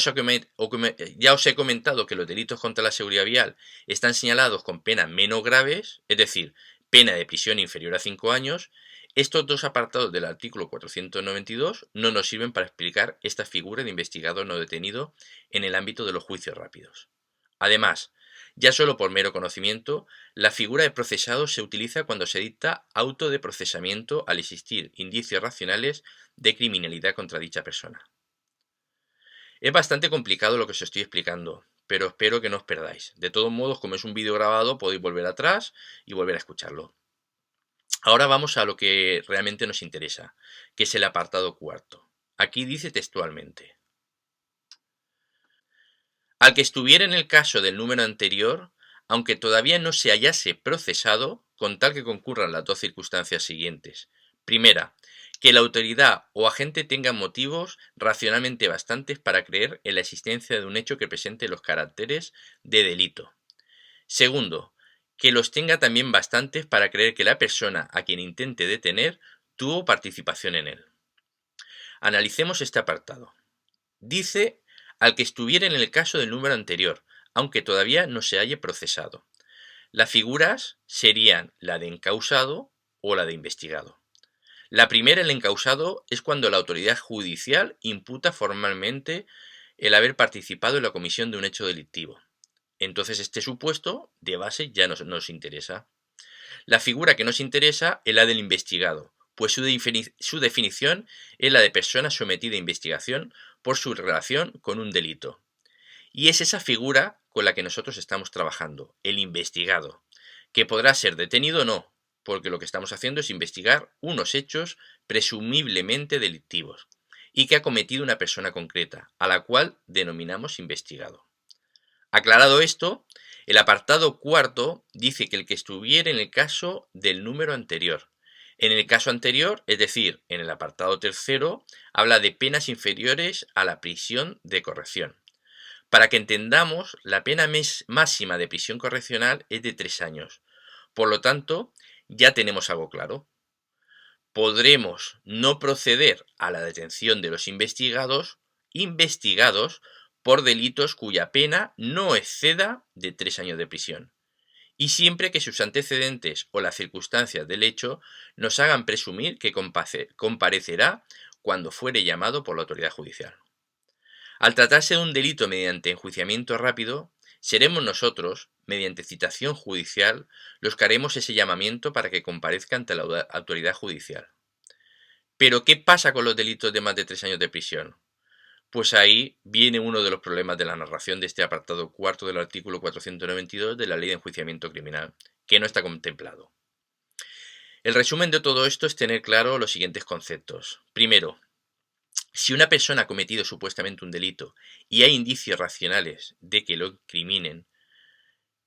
os he comentado que los delitos contra la seguridad vial están señalados con penas menos graves, es decir, pena de prisión inferior a 5 años. Estos dos apartados del artículo 492 no nos sirven para explicar esta figura de investigado no detenido en el ámbito de los juicios rápidos. Además, ya solo por mero conocimiento, la figura de procesado se utiliza cuando se dicta auto de procesamiento al existir indicios racionales de criminalidad contra dicha persona. Es bastante complicado lo que os estoy explicando, pero espero que no os perdáis. De todos modos, como es un vídeo grabado, podéis volver atrás y volver a escucharlo. Ahora vamos a lo que realmente nos interesa, que es el apartado cuarto. Aquí dice textualmente: al que estuviera en el caso del número anterior, aunque todavía no se hallase procesado, con tal que concurran las dos circunstancias siguientes. Primera, que la autoridad o agente tenga motivos racionalmente bastantes para creer en la existencia de un hecho que presente los caracteres de delito. Segundo, que los tenga también bastantes para creer que la persona a quien intente detener tuvo participación en él. Analicemos este apartado. Dice al que estuviera en el caso del número anterior, aunque todavía no se haya procesado. Las figuras serían la de encausado o la de investigado. La primera, el encausado, es cuando la autoridad judicial imputa formalmente el haber participado en la comisión de un hecho delictivo. Entonces este supuesto de base ya nos interesa. La figura que nos interesa es la del investigado, pues su definición es la de persona sometida a investigación por su relación con un delito. Y es esa figura con la que nosotros estamos trabajando, el investigado, que podrá ser detenido o no, porque lo que estamos haciendo es investigar unos hechos presumiblemente delictivos y que ha cometido una persona concreta, a la cual denominamos investigado. Aclarado esto, el apartado cuarto dice que el que estuviera en el caso del número anterior. En el caso anterior, es decir, en el apartado tercero, habla de penas inferiores a la prisión de corrección. Para que entendamos, la pena máxima de prisión correccional es de 3 años. Por lo tanto, ya tenemos algo claro. Podremos no proceder a la detención de los investigados por delitos cuya pena no exceda de 3 años de prisión, y siempre que sus antecedentes o las circunstancias del hecho nos hagan presumir que comparecerá cuando fuere llamado por la autoridad judicial. Al tratarse de un delito mediante enjuiciamiento rápido, seremos nosotros, mediante citación judicial, los que haremos ese llamamiento para que comparezca ante la autoridad judicial. Pero, ¿qué pasa con los delitos de más de 3 años de prisión? Pues ahí viene uno de los problemas de la narración de este apartado cuarto del artículo 492 de la Ley de Enjuiciamiento Criminal, que no está contemplado. El resumen de todo esto es tener claro los siguientes conceptos. Primero, si una persona ha cometido supuestamente un delito y hay indicios racionales de que lo incriminen,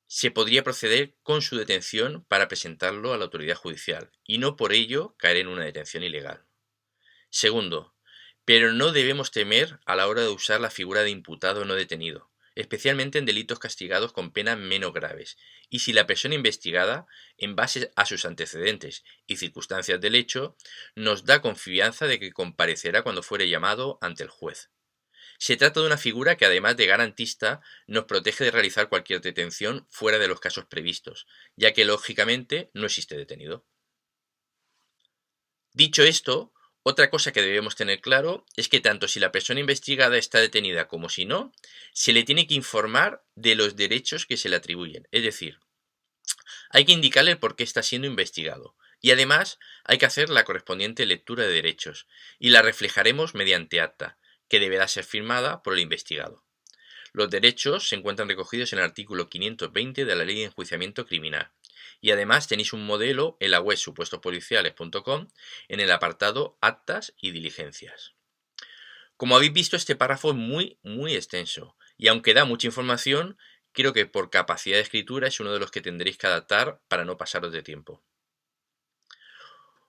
se podría proceder con su detención para presentarlo a la autoridad judicial y no por ello caer en una detención ilegal. Segundo, pero no debemos temer a la hora de usar la figura de imputado no detenido, especialmente en delitos castigados con penas menos graves, y si la persona investigada, en base a sus antecedentes y circunstancias del hecho, nos da confianza de que comparecerá cuando fuere llamado ante el juez. Se trata de una figura que, además de garantista, nos protege de realizar cualquier detención fuera de los casos previstos, ya que lógicamente no existe detenido. Dicho esto, otra cosa que debemos tener claro es que tanto si la persona investigada está detenida como si no, se le tiene que informar de los derechos que se le atribuyen. Es decir, hay que indicarle el por qué está siendo investigado. Y además hay que hacer la correspondiente lectura de derechos, y la reflejaremos mediante acta, que deberá ser firmada por el investigado. Los derechos se encuentran recogidos en el artículo 520 de la Ley de Enjuiciamiento Criminal. Y además tenéis un modelo en la web supuestospoliciales.com en el apartado Actas y Diligencias. Como habéis visto, este párrafo es muy extenso y aunque da mucha información, creo que por capacidad de escritura es uno de los que tendréis que adaptar para no pasaros de tiempo.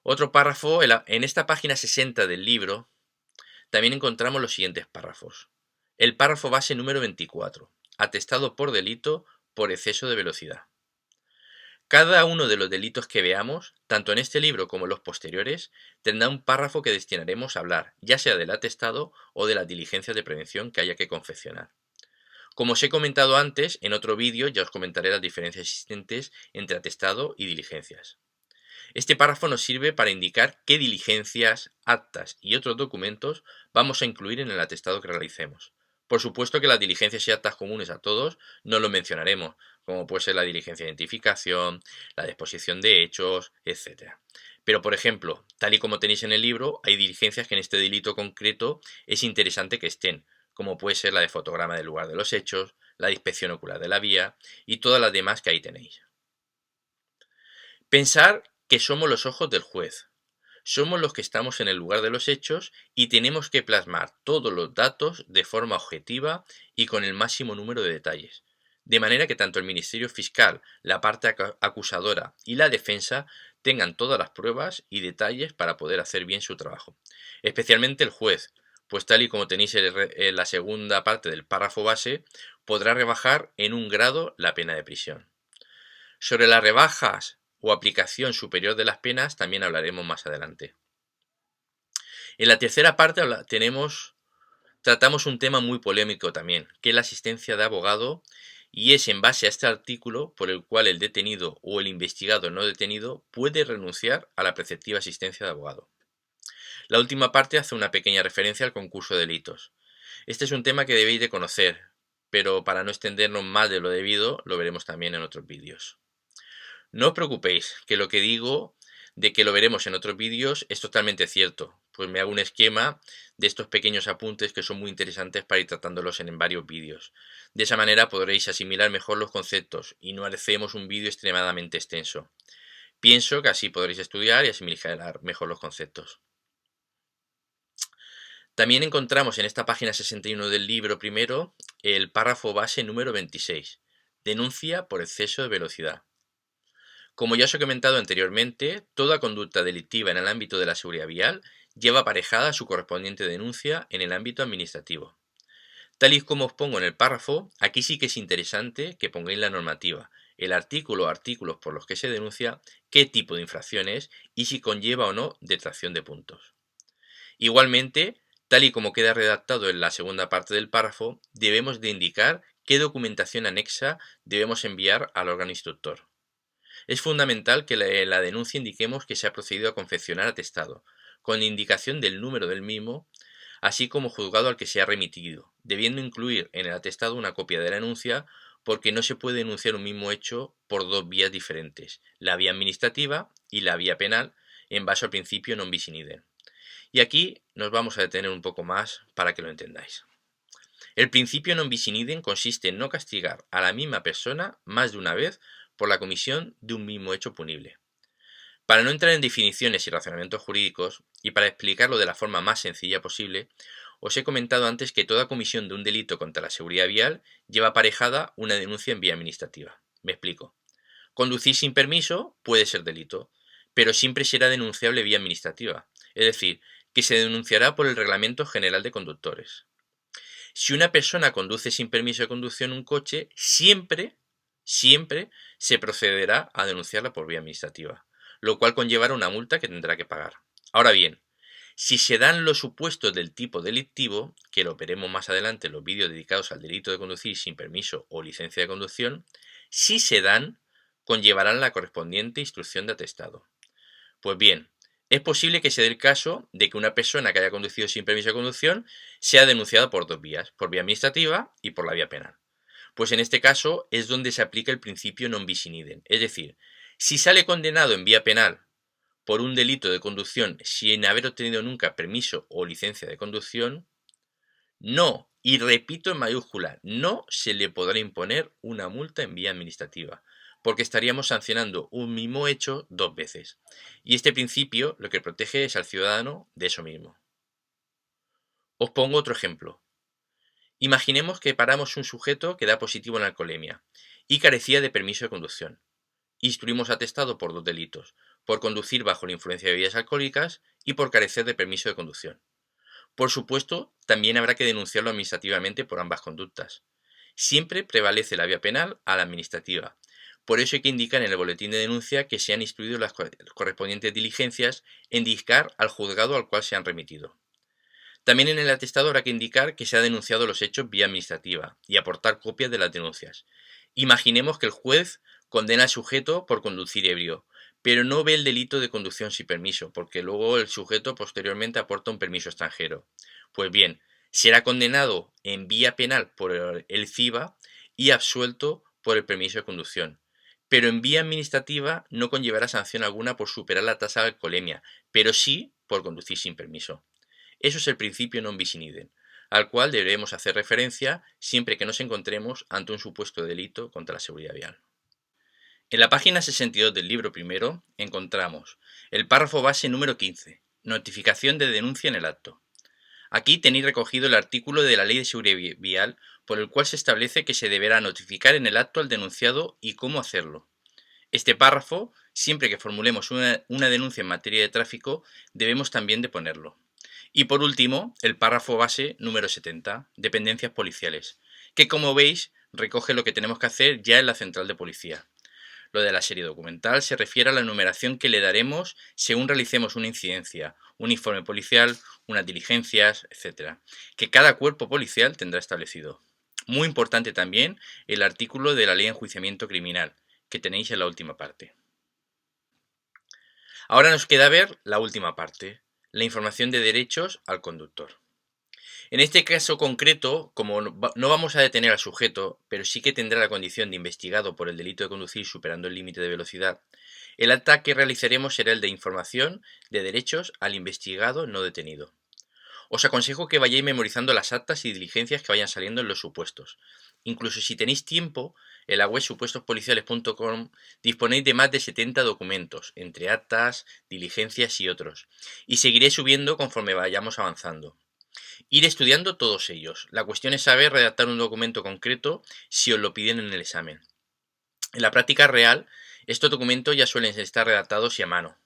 Otro párrafo, en esta página 60 del libro, también encontramos los siguientes párrafos. El párrafo base número 24, atestado por delito por exceso de velocidad. Cada uno de los delitos que veamos, tanto en este libro como en los posteriores, tendrá un párrafo que destinaremos a hablar, ya sea del atestado o de las diligencias de prevención que haya que confeccionar. Como os he comentado antes, en otro vídeo ya os comentaré las diferencias existentes entre atestado y diligencias. Este párrafo nos sirve para indicar qué diligencias, actas y otros documentos vamos a incluir en el atestado que realicemos. Por supuesto que las diligencias y actas comunes a todos no lo mencionaremos, como puede ser la diligencia de identificación, la de exposición de hechos, etc. Pero, por ejemplo, tal y como tenéis en el libro, hay diligencias que en este delito concreto es interesante que estén, como puede ser la de fotograma del lugar de los hechos, la de inspección ocular de la vía y todas las demás que ahí tenéis. Pensar que somos los ojos del juez. Somos los que estamos en el lugar de los hechos y tenemos que plasmar todos los datos de forma objetiva y con el máximo número de detalles. De manera que tanto el Ministerio Fiscal, la parte acusadora y la defensa tengan todas las pruebas y detalles para poder hacer bien su trabajo. Especialmente el juez, pues tal y como tenéis en la segunda parte del párrafo base, podrá rebajar en 1 grado la pena de prisión. Sobre las rebajas o aplicación superior de las penas también hablaremos más adelante. En la tercera parte tratamos un tema muy polémico también, que es la asistencia de abogado, y es en base a este artículo por el cual el detenido o el investigado no detenido puede renunciar a la preceptiva asistencia de abogado. La última parte hace una pequeña referencia al concurso de delitos. Este es un tema que debéis de conocer, pero para no extendernos más de lo debido, lo veremos también en otros vídeos. No os preocupéis, que lo que digo de que lo veremos en otros vídeos es totalmente cierto, pues me hago un esquema de estos pequeños apuntes que son muy interesantes para ir tratándolos en varios vídeos. De esa manera podréis asimilar mejor los conceptos y no hacemos un vídeo extremadamente extenso. Pienso que así podréis estudiar y asimilar mejor los conceptos. También encontramos en esta página 61 del libro primero el párrafo base número 26, denuncia por exceso de velocidad. Como ya os he comentado anteriormente, toda conducta delictiva en el ámbito de la seguridad vial lleva aparejada su correspondiente denuncia en el ámbito administrativo. Tal y como os pongo en el párrafo, aquí sí que es interesante que pongáis la normativa, el artículo o artículos por los que se denuncia, qué tipo de infracción es y si conlleva o no detracción de puntos. Igualmente, tal y como queda redactado en la segunda parte del párrafo, debemos de indicar qué documentación anexa debemos enviar al órgano instructor. Es fundamental que en la denuncia indiquemos que se ha procedido a confeccionar atestado, con indicación del número del mismo, así como juzgado al que se ha remitido, debiendo incluir en el atestado una copia de la denuncia, porque no se puede denunciar un mismo hecho por dos vías diferentes, la vía administrativa y la vía penal, en base al principio non bis in idem. Y aquí nos vamos a detener un poco más para que lo entendáis. El principio non bis in idem consiste en no castigar a la misma persona más de una vez por la comisión de un mismo hecho punible. Para no entrar en definiciones y razonamientos jurídicos, y para explicarlo de la forma más sencilla posible, os he comentado antes que toda comisión de un delito contra la seguridad vial lleva aparejada una denuncia en vía administrativa. Me explico. Conducir sin permiso puede ser delito, pero siempre será denunciable vía administrativa, es decir, que se denunciará por el Reglamento General de Conductores. Si una persona conduce sin permiso de conducción un coche, siempre se procederá a denunciarla por vía administrativa, lo cual conllevará una multa que tendrá que pagar. Ahora bien, si se dan los supuestos del tipo delictivo, que lo veremos más adelante en los vídeos dedicados al delito de conducir sin permiso o licencia de conducción, si se dan, conllevarán la correspondiente instrucción de atestado. Pues bien, es posible que se dé el caso de que una persona que haya conducido sin permiso de conducción sea denunciada por dos vías, por vía administrativa y por la vía penal. Pues en este caso es donde se aplica el principio non bis in idem, es decir, si sale condenado en vía penal por un delito de conducción sin haber obtenido nunca permiso o licencia de conducción, no, y repito en mayúscula, no se le podrá imponer una multa en vía administrativa, porque estaríamos sancionando un mismo hecho dos veces. Y este principio lo que protege es al ciudadano de eso mismo. Os pongo otro ejemplo. Imaginemos que paramos un sujeto que da positivo en alcoholemia y carecía de permiso de conducción. Instruimos atestado por dos delitos, por conducir bajo la influencia de bebidas alcohólicas y por carecer de permiso de conducción. Por supuesto, también habrá que denunciarlo administrativamente por ambas conductas. Siempre prevalece la vía penal a la administrativa. Por eso hay que indicar en el boletín de denuncia que se han instruido las correspondientes diligencias en indicar al juzgado al cual se han remitido. También en el atestado habrá que indicar que se ha denunciado los hechos vía administrativa y aportar copias de las denuncias. Imaginemos que el juez condena al sujeto por conducir ebrio, pero no ve el delito de conducción sin permiso, porque luego el sujeto posteriormente aporta un permiso extranjero. Pues bien, será condenado en vía penal por el CIVA y absuelto por el permiso de conducción. Pero en vía administrativa no conllevará sanción alguna por superar la tasa de alcoholemia, pero sí por conducir sin permiso. Eso es el principio non bis in idem, al cual deberemos hacer referencia siempre que nos encontremos ante un supuesto delito contra la seguridad vial. En la página 62 del libro primero encontramos el párrafo base número 15, notificación de denuncia en el acto. Aquí tenéis recogido el artículo de la Ley de Seguridad Vial por el cual se establece que se deberá notificar en el acto al denunciado y cómo hacerlo. Este párrafo, siempre que formulemos una denuncia en materia de tráfico, debemos también de ponerlo. Y por último, el párrafo base número 70, dependencias policiales, que como veis recoge lo que tenemos que hacer ya en la central de policía. Lo de la serie documental se refiere a la numeración que le daremos según realicemos una incidencia, un informe policial, unas diligencias, etc., que cada cuerpo policial tendrá establecido. Muy importante también el artículo de la Ley de Enjuiciamiento Criminal, que tenéis en la última parte. Ahora nos queda ver la última parte, la información de derechos al conductor. En este caso concreto, como no vamos a detener al sujeto, pero sí que tendrá la condición de investigado por el delito de conducir superando el límite de velocidad, el acta que realizaremos será el de información de derechos al investigado no detenido. Os aconsejo que vayáis memorizando las actas y diligencias que vayan saliendo en los supuestos. Incluso si tenéis tiempo, en la web supuestospoliciales.com disponéis de más de 70 documentos, entre actas, diligencias y otros, y seguiré subiendo conforme vayamos avanzando. Ir estudiando todos ellos. La cuestión es saber redactar un documento concreto si os lo piden en el examen. En la práctica real, estos documentos ya suelen estar redactados y a mano.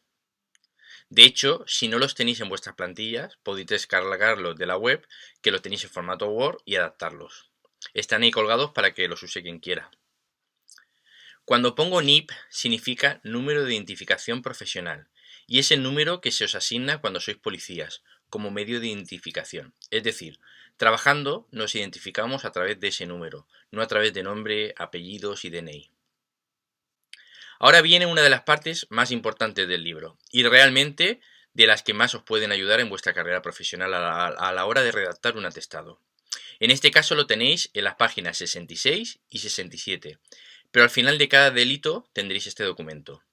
De hecho, si no los tenéis en vuestras plantillas, podéis descargarlos de la web, que los tenéis en formato Word, y adaptarlos. Están ahí colgados para que los use quien quiera. Cuando pongo NIP significa número de identificación profesional, y es el número que se os asigna cuando sois policías, como medio de identificación. Es decir, trabajando nos identificamos a través de ese número, no a través de nombre, apellidos y DNI. Ahora viene una de las partes más importantes del libro, y realmente de las que más os pueden ayudar en vuestra carrera profesional a la hora de redactar un atestado. En este caso lo tenéis en las páginas 66 y 67, pero al final de cada delito tendréis este documento.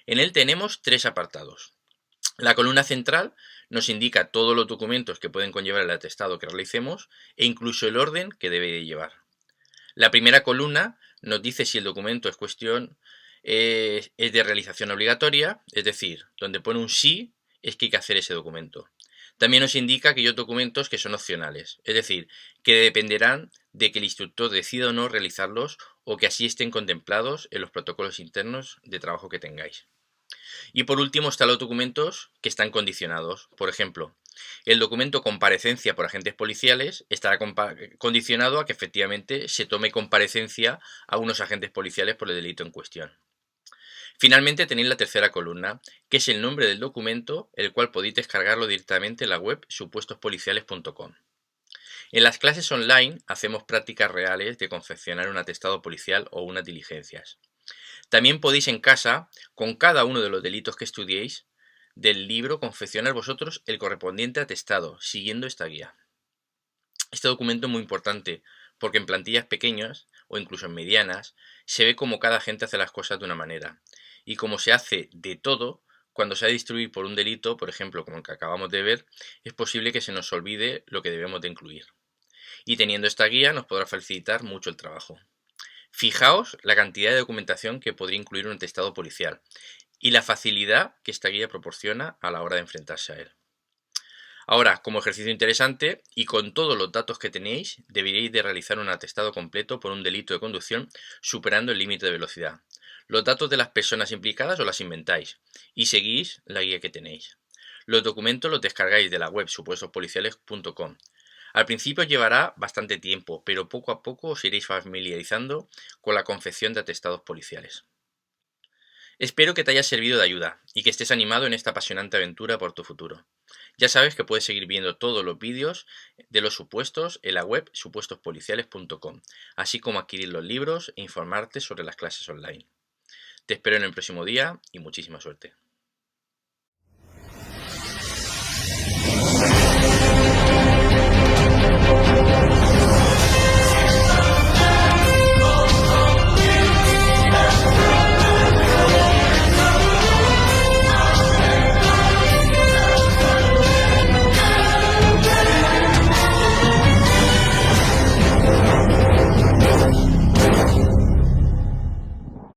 En él tenemos tres apartados. La columna central nos indica todos los documentos que pueden conllevar el atestado que realicemos e incluso el orden que debe de llevar. La primera columna nos dice si el documento es de realización obligatoria, es decir, donde pone un sí es que hay que hacer ese documento. También nos indica aquellos documentos que son opcionales, es decir, que dependerán de que el instructor decida o no realizarlos o que así estén contemplados en los protocolos internos de trabajo que tengáis. Y por último están los documentos que están condicionados. Por ejemplo, el documento comparecencia por agentes policiales estará condicionado a que efectivamente se tome comparecencia a unos agentes policiales por el delito en cuestión. Finalmente tenéis la tercera columna, que es el nombre del documento, el cual podéis descargarlo directamente en la web supuestospoliciales.com. En las clases online hacemos prácticas reales de confeccionar un atestado policial o unas diligencias. También podéis en casa, con cada uno de los delitos que estudiéis del libro, confeccionar vosotros el correspondiente atestado, siguiendo esta guía. Este documento es muy importante porque en plantillas pequeñas o incluso en medianas se ve cómo cada gente hace las cosas de una manera y como se hace de todo. Cuando se ha de instruir por un delito, por ejemplo, como el que acabamos de ver, es posible que se nos olvide lo que debemos de incluir. Y teniendo esta guía nos podrá facilitar mucho el trabajo. Fijaos la cantidad de documentación que podría incluir un atestado policial y la facilidad que esta guía proporciona a la hora de enfrentarse a él. Ahora, como ejercicio interesante y con todos los datos que tenéis, deberíais de realizar un atestado completo por un delito de conducción superando el límite de velocidad. Los datos de las personas implicadas os las inventáis y seguís la guía que tenéis. Los documentos los descargáis de la web supuestospoliciales.com. Al principio os llevará bastante tiempo, pero poco a poco os iréis familiarizando con la confección de atestados policiales. Espero que te haya servido de ayuda y que estés animado en esta apasionante aventura por tu futuro. Ya sabes que puedes seguir viendo todos los vídeos de los supuestos en la web supuestospoliciales.com, así como adquirir los libros e informarte sobre las clases online. Te espero en el próximo día y muchísima suerte.